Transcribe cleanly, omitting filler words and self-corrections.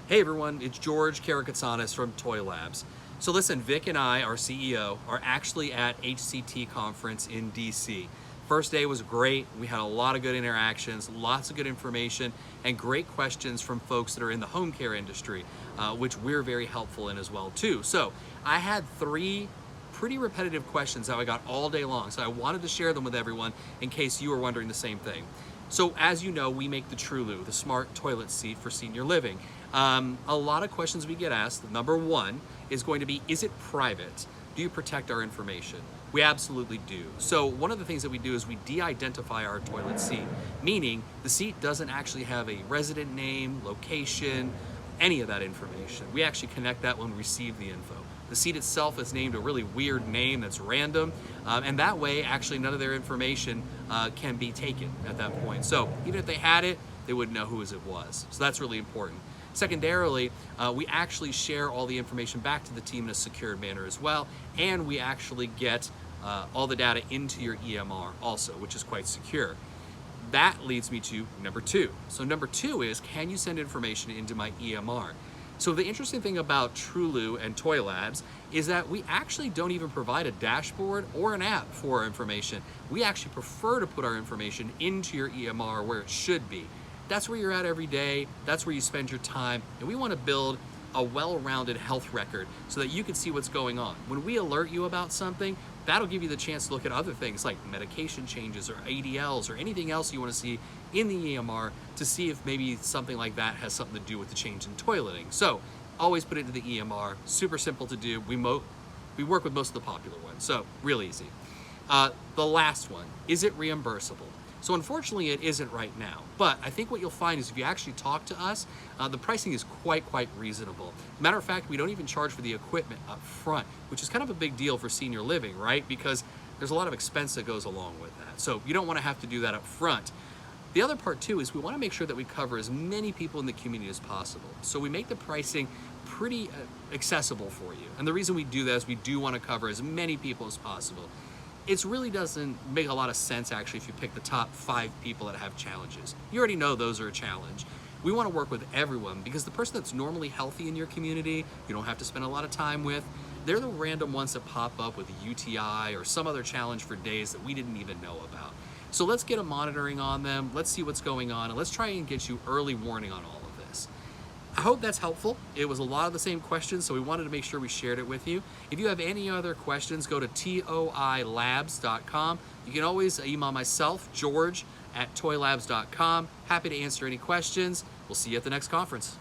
Hey everyone, it's George Karakatsanis from Toi Labs. So listen, Vic and I, our CEO, are actually at HCT conference in DC. First day was great. We had a lot of good interactions, lots of good information, and great questions from folks that are in the home care industry, which we're very helpful in as well too. So I had three pretty repetitive questions that I got all day long. So I wanted to share them with everyone in case you were wondering the same thing. So as you know, we make the TrueLoo, the smart toilet seat for senior living. A lot of questions we get asked. Number one is going to be, is it private? Do you protect our information? We absolutely do. So one of the things that we do is we de-identify our toilet seat, meaning the seat doesn't actually have a resident name, location, any of that information. We actually connect that when we receive the info. The seat itself is named a really weird name that's random, and that way actually none of their information can be taken at that point. So even if they had it, they wouldn't know whose it was. So that's really important. Secondarily, we actually share all the information back to the team in a secured manner as well, and we actually get all the data into your EMR also, which is quite secure. That leads me to number two. So number two is, can you send information into my EMR? So the interesting thing about TrueLoo and Toi Labs is that we actually don't even provide a dashboard or an app for our information. We actually prefer to put our information into your EMR where it should be. That's where you're at every day, that's where you spend your time, and we want to build a well-rounded health record so that you can see what's going on. When we alert you about something, that'll give you the chance to look at other things like medication changes or ADLs or anything else you want to see in the EMR to see if maybe something like that has something to do with the change in toileting. So always put it into the EMR, super simple to do. We work with most of the popular ones, so real easy. The last one, is it reimbursable? So unfortunately it isn't right now, but I think what you'll find is if you actually talk to us, the pricing is quite reasonable. Matter of fact, we don't even charge for the equipment up front, which is kind of a big deal for senior living, right? Because there's a lot of expense that goes along with that. So you don't want to have to do that up front. The other part too is we want to make sure that we cover as many people in the community as possible. So we make the pricing pretty accessible for you. And the reason we do that is we do want to cover as many people as possible. It really doesn't make a lot of sense actually if you pick the top 5 people that have challenges. You already know those are a challenge. We want to work with everyone because the person that's normally healthy in your community, you don't have to spend a lot of time with, they're the random ones that pop up with a UTI or some other challenge for days that we didn't even know about. So let's get a monitoring on them, let's see what's going on, and let's try and get you early warning on all of this. I hope that's helpful. It was a lot of the same questions, so we wanted to make sure we shared it with you. If you have any other questions, go to toilabs.com. You can always email myself, George, at toilabs.com. Happy to answer any questions. We'll see you at the next conference.